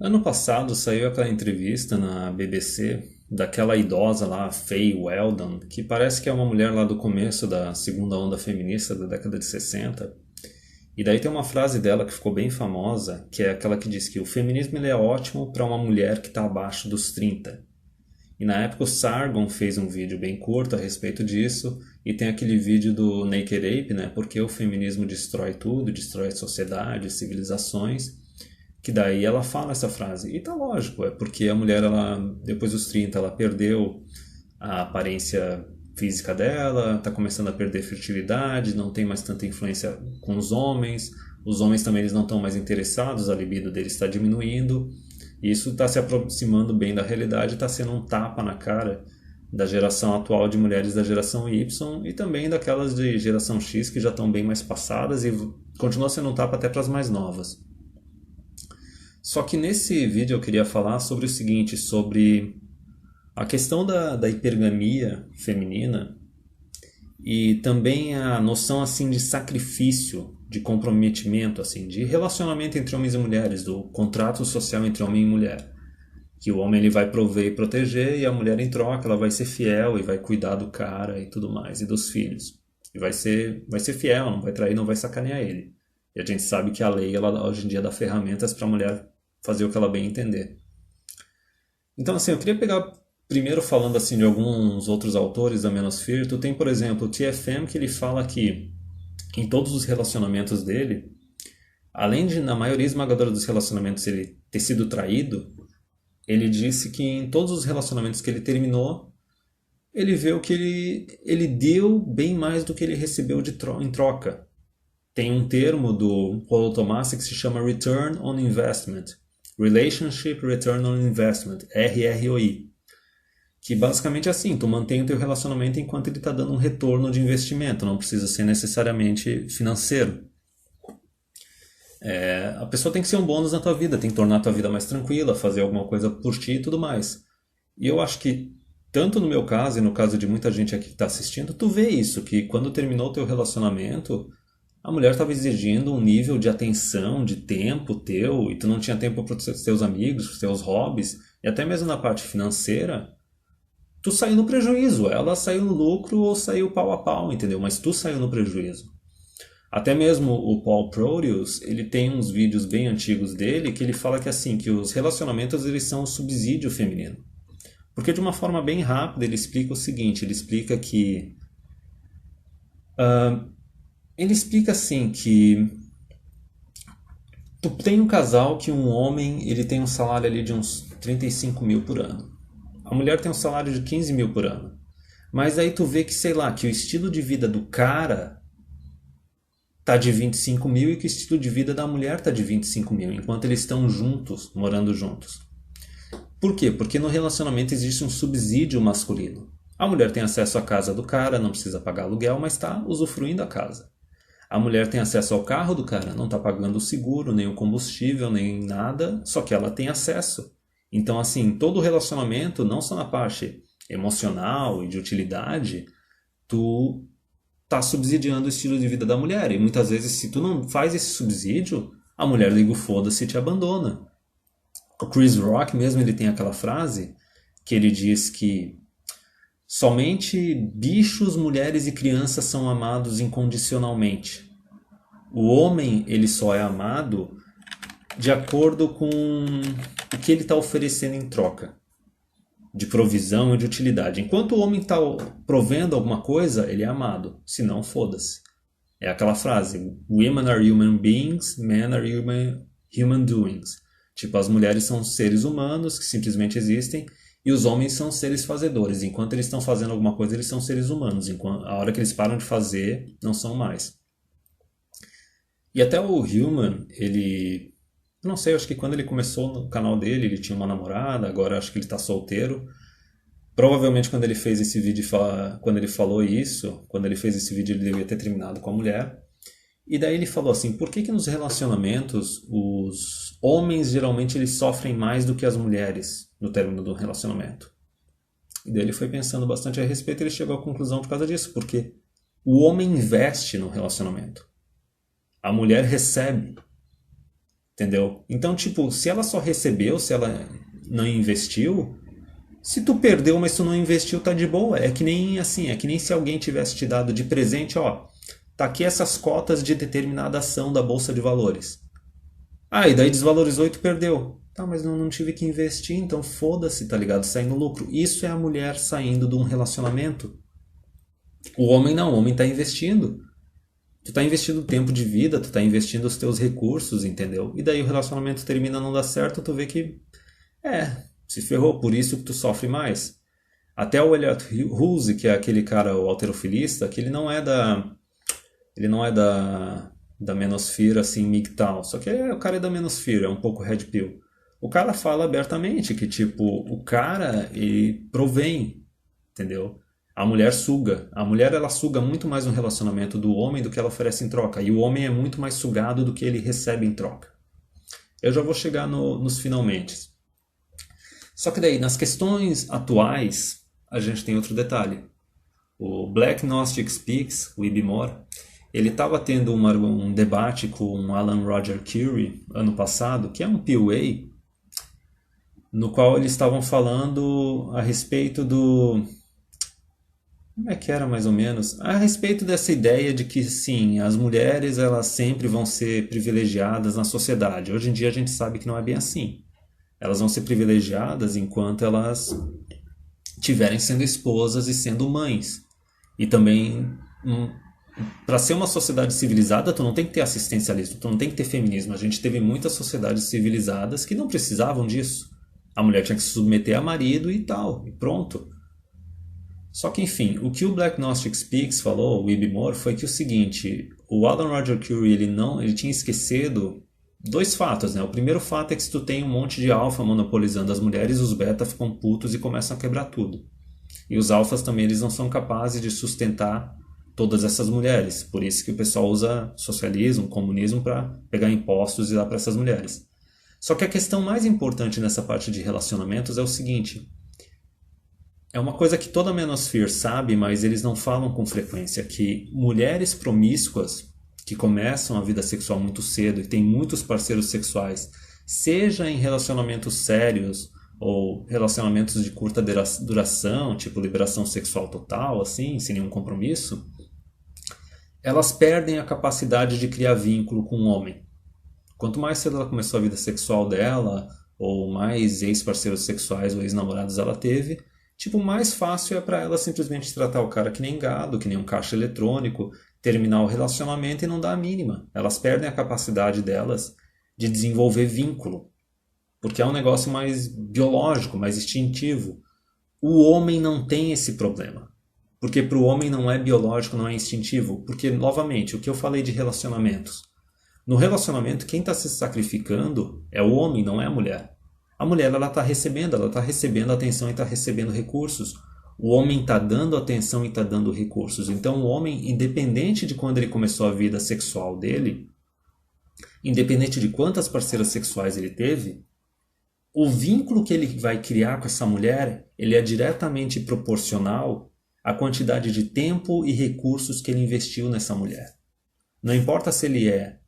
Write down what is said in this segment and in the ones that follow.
Ano passado saiu aquela entrevista na BBC daquela idosa lá, Faye Weldon, que parece que é uma mulher lá do começo da segunda onda feminista da década de 60. E daí tem uma frase dela que ficou bem famosa, que é aquela que diz que o feminismo ele é ótimo para uma mulher que está abaixo dos 30. E na época o Sargon fez um vídeo bem curto a respeito disso, e tem aquele vídeo do Naked Ape, né? Porque o feminismo destrói tudo, destrói a sociedade, civilizações. Que daí ela fala essa frase. E tá lógico, é porque a mulher, ela, depois dos 30 ela perdeu a aparência física dela, tá começando a perder fertilidade, não tem mais tanta influência com os homens também eles não estão mais interessados, a libido deles está diminuindo, e isso está se aproximando bem da realidade, está sendo um tapa na cara da geração atual de mulheres da geração Y e também daquelas de geração X que já estão bem mais passadas e continua sendo um tapa até para as mais novas. Só que nesse vídeo eu queria falar sobre o seguinte, sobre a questão da hipergamia feminina e também a noção assim de sacrifício, de comprometimento, assim, de relacionamento entre homens e mulheres, do contrato social entre homem e mulher. Que o homem ele vai prover e proteger e a mulher em troca ela vai ser fiel e vai cuidar do cara e tudo mais, e dos filhos. E vai ser fiel, não vai trair, não vai sacanear ele. E a gente sabe que a lei ela, hoje em dia dá ferramentas para a mulher fazer o que ela bem entender. Então, assim, eu queria pegar primeiro falando assim de alguns outros autores da Manosphere. Tu tem, por exemplo, o TFM, que ele fala que em todos os relacionamentos dele, além de na maioria esmagadora dos relacionamentos ele ter sido traído, ele disse que em todos os relacionamentos que ele terminou, ele viu que ele deu bem mais do que ele recebeu em troca. Tem um termo do Paulo Tomassi que se chama Return on Investment. Relationship Return on Investment, RROI. Que basicamente é assim, tu mantém o teu relacionamento enquanto ele está dando um retorno de investimento, não precisa ser necessariamente financeiro. A pessoa tem que ser um bônus na tua vida, tem que tornar a tua vida mais tranquila, fazer alguma coisa por ti e tudo mais. E eu acho que, tanto no meu caso e no caso de muita gente aqui que está assistindo, tu vê isso, que quando terminou o teu relacionamento, a mulher estava exigindo um nível de atenção, de tempo teu, e tu não tinha tempo para os teus amigos, para os teus hobbies, e até mesmo na parte financeira, tu saiu no prejuízo. Ela saiu no lucro ou saiu pau a pau, entendeu? Mas tu saiu no prejuízo. Até mesmo o Paul Proteus, ele tem uns vídeos bem antigos dele que ele fala que assim, que os relacionamentos eles são o subsídio feminino. Porque de uma forma bem rápida ele explica o seguinte, ele explica que... ele explica assim que tu tem um casal que um homem ele tem um salário ali de uns 35 mil por ano. A mulher tem um salário de 15 mil por ano. Mas aí tu vê que, sei lá, que o estilo de vida do cara tá de 25 mil e que o estilo de vida da mulher tá de 25 mil, enquanto eles estão juntos, morando juntos. Por quê? Porque no relacionamento existe um subsídio masculino. A mulher tem acesso à casa do cara, não precisa pagar aluguel, mas está usufruindo da casa. A mulher tem acesso ao carro do cara, não está pagando o seguro, nem o combustível, nem nada, só que ela tem acesso. Então, assim, todo relacionamento, não só na parte emocional e de utilidade, tu tá subsidiando o estilo de vida da mulher. E muitas vezes, se tu não faz esse subsídio, a mulher liga o foda-se e te abandona. O Chris Rock mesmo, ele tem aquela frase que ele diz que somente bichos, mulheres e crianças são amados incondicionalmente. O homem, ele só é amado de acordo com o que ele está oferecendo em troca de provisão e de utilidade. Enquanto o homem está provendo alguma coisa, ele é amado. Se não, foda-se. É aquela frase: Women are human beings, men are human doings. Tipo, as mulheres são seres humanos que simplesmente existem e os homens são seres fazedores. Enquanto eles estão fazendo alguma coisa, eles são seres humanos. A hora que eles param de fazer, não são mais. E até o Human, ele... não sei, acho que quando ele começou no canal dele, ele tinha uma namorada, agora acho que ele está solteiro. Provavelmente quando ele fez esse vídeo, quando ele falou isso, quando ele fez esse vídeo ele devia ter terminado com a mulher. E daí ele falou assim, por que nos relacionamentos os homens geralmente eles sofrem mais do que as mulheres no término do relacionamento? E daí ele foi pensando bastante a respeito e ele chegou à conclusão por causa disso, porque o homem investe no relacionamento. A mulher recebe. entendeu? Então, tipo, se ela só recebeu, se ela não investiu, se tu perdeu, mas tu não investiu, tá de boa. É que nem assim, é que nem se alguém tivesse te dado de presente, ó, tá aqui essas cotas de determinada ação da Bolsa de Valores. Ah, e daí desvalorizou e tu perdeu. Tá, mas não tive que investir, então foda-se, tá ligado? Sai no lucro. Isso é a mulher saindo de um relacionamento. O homem não, o homem tá investindo. Tu tá investindo tempo de vida, tu tá investindo os teus recursos, entendeu? E daí o relacionamento termina, não dá certo, tu vê que, se ferrou, por isso que tu sofre mais. Até o Elliot Hulse, que é aquele cara, o halterofilista, que ele não é da menosfera, assim, MGTOW. Só que o cara é da menosfera, é um pouco red pill. O cara fala abertamente que, tipo, o cara, ele provém, entendeu? A mulher suga. A mulher, ela suga muito mais no relacionamento do homem do que ela oferece em troca. E o homem é muito mais sugado do que ele recebe em troca. Eu já vou chegar nos finalmente. Só que daí, nas questões atuais, a gente tem outro detalhe. O Black Gnostic Speaks, o Ibimor, ele estava tendo um debate com o Alan Roger Curie ano passado, que é um POA, no qual eles estavam falando a respeito do... Como é que era mais ou menos? A respeito dessa ideia de que, sim, as mulheres elas sempre vão ser privilegiadas na sociedade. Hoje em dia a gente sabe que não é bem assim. Elas vão ser privilegiadas enquanto elas estiverem sendo esposas e sendo mães. E também, para ser uma sociedade civilizada, tu não tem que ter assistencialismo, tu não tem que ter feminismo. A gente teve muitas sociedades civilizadas que não precisavam disso. A mulher tinha que se submeter a marido e tal, e pronto. Só que, enfim, o que o Black Gnostic Speaks falou, o Ibimor, foi que o seguinte, o Alan Roger Curie, ele tinha esquecido dois fatos, né? O primeiro fato é que se tu tem um monte de alfa monopolizando as mulheres, os beta ficam putos e começam a quebrar tudo. E os alfas também, eles não são capazes de sustentar todas essas mulheres. Por isso que o pessoal usa socialismo, comunismo para pegar impostos e dar para essas mulheres. Só que a questão mais importante nessa parte de relacionamentos é o seguinte: é uma coisa que toda a manosphere sabe, mas eles não falam com frequência, que mulheres promíscuas que começam a vida sexual muito cedo e têm muitos parceiros sexuais, seja em relacionamentos sérios ou relacionamentos de curta duração, tipo liberação sexual total, assim, sem nenhum compromisso, elas perdem a capacidade de criar vínculo com um homem. Quanto mais cedo ela começou a vida sexual dela, ou mais ex-parceiros sexuais ou ex-namorados ela teve, tipo, mais fácil é para ela simplesmente tratar o cara que nem gado, que nem um caixa eletrônico, terminar o relacionamento e não dar a mínima. Elas perdem a capacidade delas de desenvolver vínculo, porque é um negócio mais biológico, mais instintivo. O homem não tem esse problema, porque para o homem não é biológico, não é instintivo, porque, novamente, o que eu falei de relacionamentos. No relacionamento, quem está se sacrificando é o homem, não é a mulher. A mulher ela está recebendo atenção e está recebendo recursos. O homem está dando atenção e está dando recursos. Então o homem, independente de quando ele começou a vida sexual dele, independente de quantas parceiras sexuais ele teve, o vínculo que ele vai criar com essa mulher, ele é diretamente proporcional à quantidade de tempo e recursos que ele investiu nessa mulher. Não importa se ele é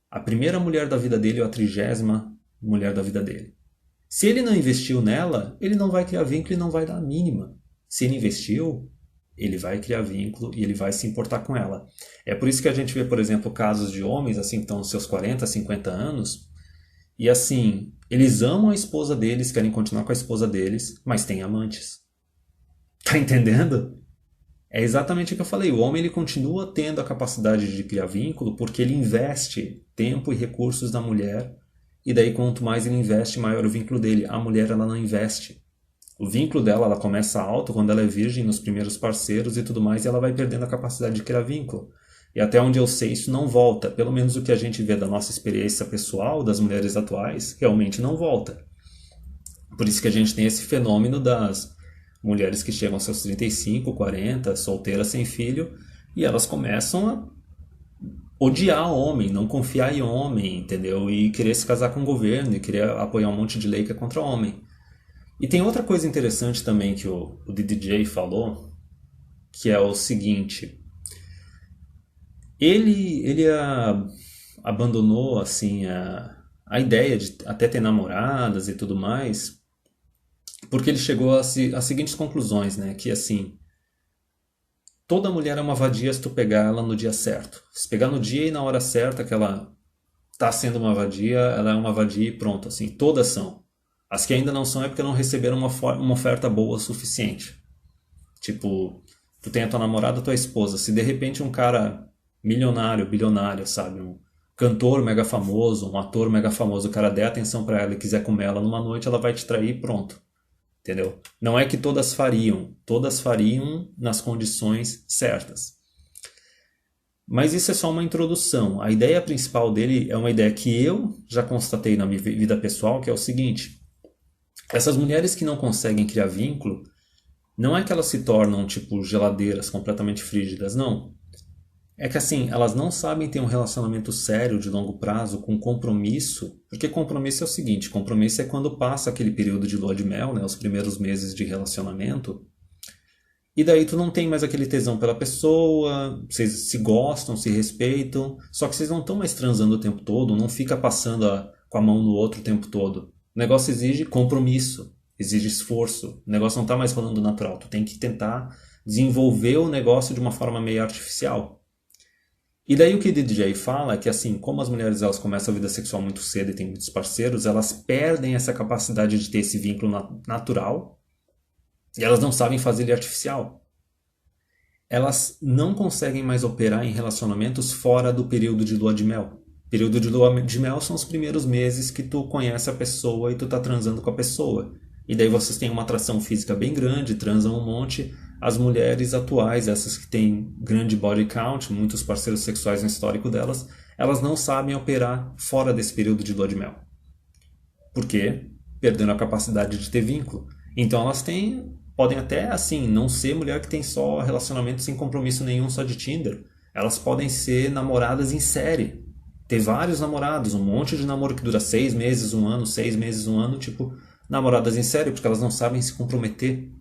a primeira mulher da vida dele ou a 30ª mulher da vida dele. Se ele não investiu nela, ele não vai criar vínculo e não vai dar a mínima. Se ele investiu, ele vai criar vínculo e ele vai se importar com ela. É por isso que a gente vê, por exemplo, casos de homens assim que estão nos seus 40, 50 anos e assim, eles amam a esposa deles, querem continuar com a esposa deles, mas têm amantes. Tá entendendo? É exatamente o que eu falei. O homem ele continua tendo a capacidade de criar vínculo porque ele investe tempo e recursos na mulher. E daí, quanto mais ele investe, maior o vínculo dele. A mulher, ela não investe. O vínculo dela, ela começa alto quando ela é virgem, nos primeiros parceiros e tudo mais, e ela vai perdendo a capacidade de criar vínculo. E até onde eu sei, isso não volta. Pelo menos o que a gente vê da nossa experiência pessoal, das mulheres atuais, realmente não volta. Por isso que a gente tem esse fenômeno das mulheres que chegam aos seus 35, 40, solteiras sem filho, e elas começam a odiar homem, não confiar em homem, entendeu? E querer se casar com o governo e querer apoiar um monte de lei que é contra homem. E tem outra coisa interessante também que o DDJ falou, que é o seguinte: ele abandonou assim a ideia de até ter namoradas e tudo mais, porque ele chegou às seguintes conclusões, né? Que assim, toda mulher é uma vadia se tu pegar ela no dia certo. Se pegar no dia e na hora certa que ela tá sendo uma vadia, ela é uma vadia e pronto, assim, todas são. As que ainda não são é porque não receberam uma oferta boa o suficiente. Tipo, tu tem a tua namorada, a tua esposa. Se de repente um cara milionário, bilionário, sabe? Um cantor mega famoso, um ator mega famoso, o cara der atenção pra ela e quiser comer ela numa noite, ela vai te trair e pronto. Entendeu? Não é que todas fariam nas condições certas. Mas isso é só uma introdução. A ideia principal dele é uma ideia que eu já constatei na minha vida pessoal, que é o seguinte: essas mulheres que não conseguem criar vínculo, não é que elas se tornam tipo geladeiras completamente frígidas, não. É que assim, elas não sabem ter um relacionamento sério de longo prazo com compromisso, porque compromisso é o seguinte, compromisso é quando passa aquele período de lua de mel, né, os primeiros meses de relacionamento, e daí tu não tem mais aquele tesão pela pessoa, vocês se gostam, se respeitam, só que vocês não estão mais transando o tempo todo, não fica passando com a mão no outro o tempo todo. O negócio exige compromisso, exige esforço, o negócio não está mais falando natural, tu tem que tentar desenvolver o negócio de uma forma meio artificial. E daí o que o DJ fala é que assim, como as mulheres elas começam a vida sexual muito cedo e têm muitos parceiros, elas perdem essa capacidade de ter esse vínculo natural e elas não sabem fazer ele artificial. Elas não conseguem mais operar em relacionamentos fora do período de lua de mel. Período de lua de mel são os primeiros meses que tu conhece a pessoa e tu tá transando com a pessoa. E daí vocês têm uma atração física bem grande, transam um monte. As mulheres atuais, essas que têm grande body count, muitos parceiros sexuais no histórico delas, elas não sabem operar fora desse período de lua de mel. Por quê? Perdendo a capacidade de ter vínculo. Então elas podem até, assim, não ser mulher que tem só relacionamento sem compromisso nenhum só de Tinder. Elas podem ser namoradas em série. Ter vários namorados, um monte de namoro que dura 6 meses, 1 ano, 6 meses, 1 ano, tipo, namoradas em série, porque elas não sabem se comprometer.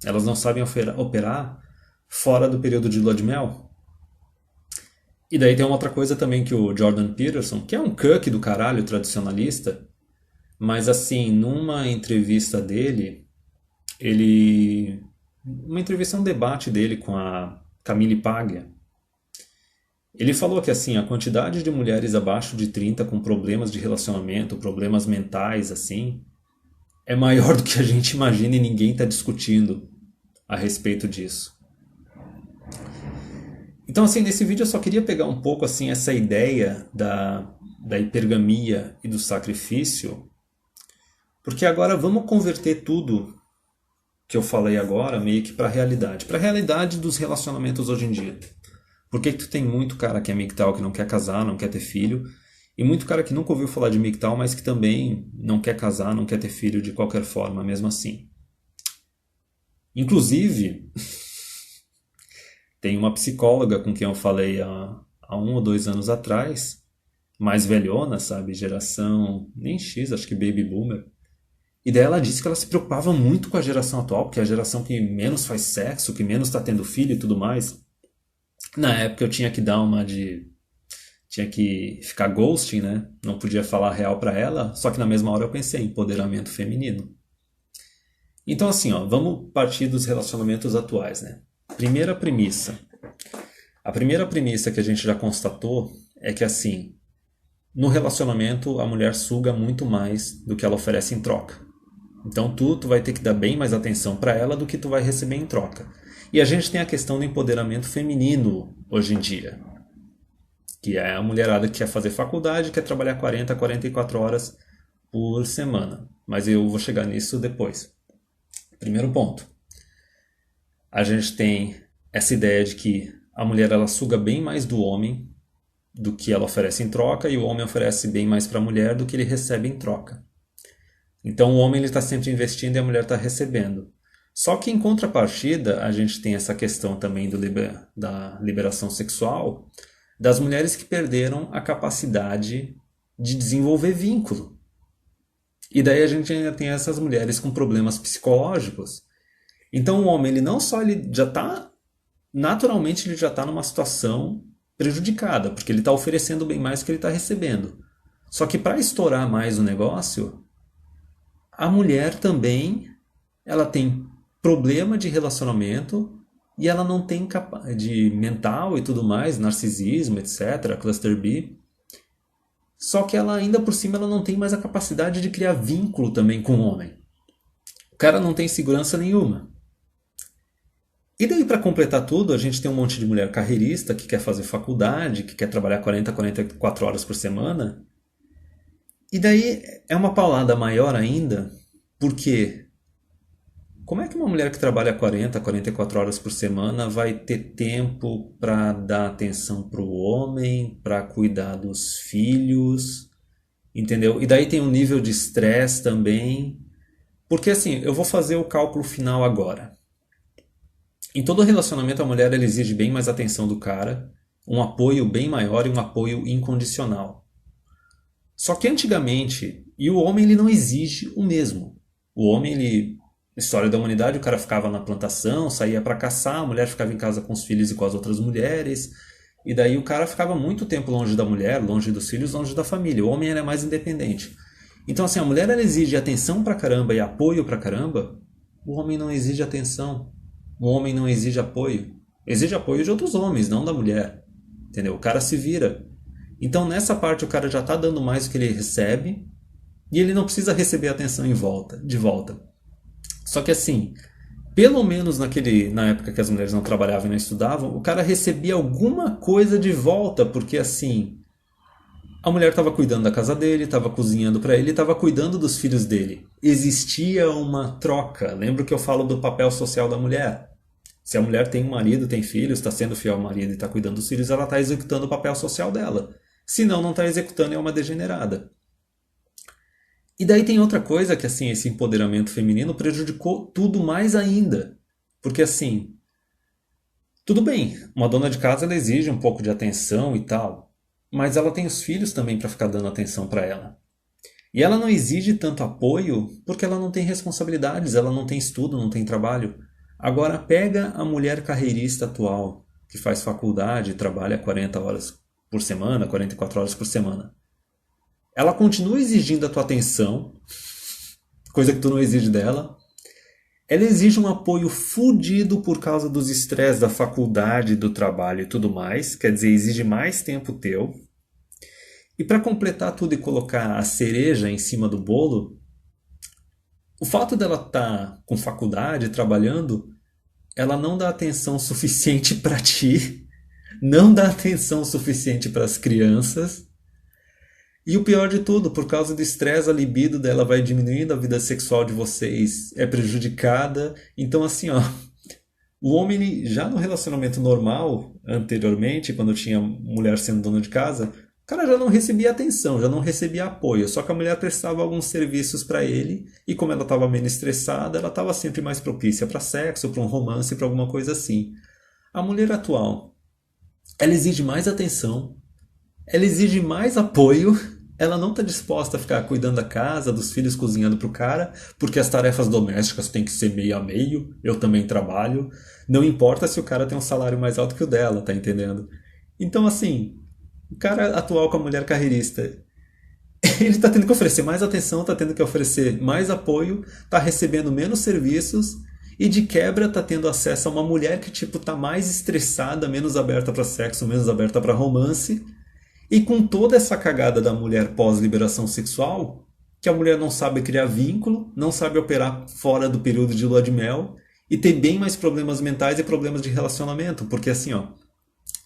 Elas não sabem operar fora do período de lua de mel. E daí tem uma outra coisa também que o Jordan Peterson, que é um cuck do caralho tradicionalista, mas assim, numa entrevista dele, uma entrevista, um debate dele com a Camille Paglia, ele falou que assim, a quantidade de mulheres abaixo de 30 com problemas de relacionamento, problemas mentais, assim, é maior do que a gente imagina e ninguém está discutindo a respeito disso. Então, assim, nesse vídeo eu só queria pegar um pouco, assim, essa ideia da hipergamia e do sacrifício, porque agora vamos converter tudo que eu falei agora meio que para a realidade dos relacionamentos hoje em dia. Por que tu tem muito cara que é MGTOW que não quer casar, não quer ter filho, e muito cara que nunca ouviu falar de MGTOW, mas que também não quer casar, não quer ter filho de qualquer forma, mesmo assim. Inclusive, tem uma psicóloga com quem eu falei há 1 ou 2 anos atrás, mais velhona, sabe, geração nem X, acho que Baby Boomer. E daí ela disse que ela se preocupava muito com a geração atual, porque é a geração que menos faz sexo, que menos está tendo filho e tudo mais. Na época eu tinha que dar tinha que ficar ghosting, né? Não podia falar a real pra ela, só que na mesma hora eu pensei em empoderamento feminino. Então assim, ó, vamos partir dos relacionamentos atuais, né? Primeira premissa. A primeira premissa que a gente já constatou é que assim, no relacionamento a mulher suga muito mais do que ela oferece em troca. Então tu vai ter que dar bem mais atenção pra ela do que tu vai receber em troca. E a gente tem a questão do empoderamento feminino hoje em dia, que é a mulherada que quer fazer faculdade, quer trabalhar 40, 44 horas por semana. Mas eu vou chegar nisso depois. Primeiro ponto. A gente tem essa ideia de que a mulher ela suga bem mais do homem do que ela oferece em troca e o homem oferece bem mais para a mulher do que ele recebe em troca. Então o homem está sempre investindo e a mulher está recebendo. Só que em contrapartida, a gente tem essa questão também da liberação sexual das mulheres que perderam a capacidade de desenvolver vínculo. E daí a gente ainda tem essas mulheres com problemas psicológicos. Então o homem, ele não só ele já está, naturalmente ele já está numa situação prejudicada, porque ele está oferecendo bem mais do que ele está recebendo. Só que para estourar mais o negócio, a mulher também, ela tem problema de relacionamento e ela não tem de mental e tudo mais, narcisismo, etc, cluster B. Só que ela ainda por cima ela não tem mais a capacidade de criar vínculo também com o homem. O cara não tem segurança nenhuma. E daí para completar tudo, a gente tem um monte de mulher carreirista que quer fazer faculdade, que quer trabalhar 40, 44 horas por semana. E daí é uma paulada maior ainda, porque como é que uma mulher que trabalha 40, 44 horas por semana vai ter tempo para dar atenção para o homem, para cuidar dos filhos, entendeu? E daí tem um nível de estresse também. Porque assim, eu vou fazer o cálculo final agora. Em todo relacionamento, a mulher ela exige bem mais atenção do cara, um apoio bem maior e um apoio incondicional. Só que antigamente, e o homem ele não exige o mesmo. O homem, ele, na história da humanidade, o cara ficava na plantação, saía para caçar, a mulher ficava em casa com os filhos e com as outras mulheres, e daí o cara ficava muito tempo longe da mulher, longe dos filhos, longe da família. O homem era mais independente. Então assim, a mulher ela exige atenção pra caramba e apoio pra caramba, o homem não exige atenção. O homem não exige apoio. Exige apoio de outros homens, não da mulher. Entendeu? O cara se vira. Então nessa parte o cara já está dando mais do que ele recebe e ele não precisa receber atenção de volta. Só que assim, pelo menos na época que as mulheres não trabalhavam e não estudavam, o cara recebia alguma coisa de volta, porque assim, a mulher estava cuidando da casa dele, estava cozinhando para ele, estava cuidando dos filhos dele. Existia uma troca. Lembra que eu falo do papel social da mulher? Se a mulher tem um marido, tem filhos, está sendo fiel ao marido e está cuidando dos filhos, ela está executando o papel social dela. Se não está executando, é uma degenerada. E daí tem outra coisa que assim, esse empoderamento feminino prejudicou tudo mais ainda. Porque assim, tudo bem, uma dona de casa ela exige um pouco de atenção e tal, mas ela tem os filhos também para ficar dando atenção para ela. E ela não exige tanto apoio porque ela não tem responsabilidades, ela não tem estudo, não tem trabalho. Agora pega a mulher carreirista atual, que faz faculdade, trabalha 40 horas por semana, 44 horas por semana. Ela continua exigindo a tua atenção, coisa que tu não exige dela. Ela exige um apoio fudido por causa dos estresses da faculdade, do trabalho e tudo mais. Quer dizer, exige mais tempo teu. E para completar tudo e colocar a cereja em cima do bolo, o fato dela estar com faculdade, trabalhando, ela não dá atenção suficiente para ti, não dá atenção suficiente para as crianças. E o pior de tudo, por causa do estresse, a libido dela vai diminuindo, a vida sexual de vocês é prejudicada. Então assim, ó, o homem ele, já no relacionamento normal, anteriormente, quando tinha mulher sendo dona de casa, o cara já não recebia atenção, já não recebia apoio, só que a mulher prestava alguns serviços para ele e como ela estava menos estressada, ela estava sempre mais propícia para sexo, para um romance, para alguma coisa assim. A mulher atual, ela exige mais atenção, ela exige mais apoio, ela não está disposta a ficar cuidando da casa, dos filhos, cozinhando para o cara, porque as tarefas domésticas têm que ser meio a meio, eu também trabalho, não importa se o cara tem um salário mais alto que o dela, tá entendendo? Então assim, o cara atual com a mulher carreirista, ele está tendo que oferecer mais atenção, está tendo que oferecer mais apoio, está recebendo menos serviços e de quebra está tendo acesso a uma mulher que tipo tá mais estressada, menos aberta para sexo, menos aberta para romance. E com toda essa cagada da mulher pós-liberação sexual, que a mulher não sabe criar vínculo, não sabe operar fora do período de lua de mel e tem bem mais problemas mentais e problemas de relacionamento, porque assim, ó,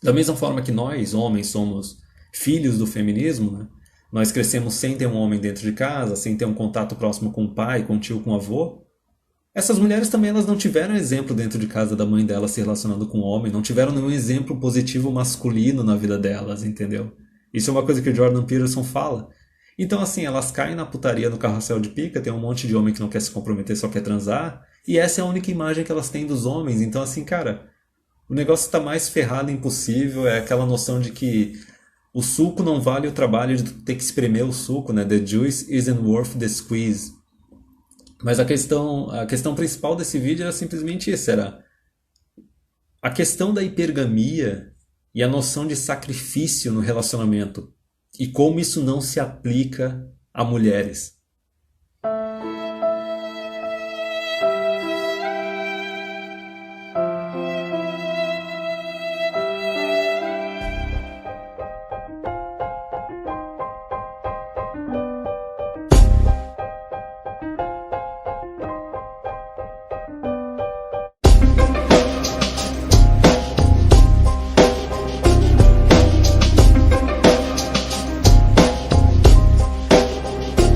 da mesma forma que nós, homens, somos filhos do feminismo, né? Nós crescemos sem ter um homem dentro de casa, sem ter um contato próximo com o pai, com o tio, com o avô. Essas mulheres também elas não tiveram exemplo dentro de casa da mãe delas se relacionando com o homem, não tiveram nenhum exemplo positivo masculino na vida delas, entendeu? Isso é uma coisa que o Jordan Peterson fala. Então assim, elas caem na putaria no carrossel de pica, tem um monte de homem que não quer se comprometer, só quer transar, e essa é a única imagem que elas têm dos homens. Então assim, cara, o negócio está mais ferrado impossível, é aquela noção de que o suco não vale o trabalho de ter que espremer o suco, né? The juice isn't worth the squeeze. Mas a questão principal desse vídeo era simplesmente isso, era a questão da hipergamia e a noção de sacrifício no relacionamento. e como isso não se aplica a mulheres.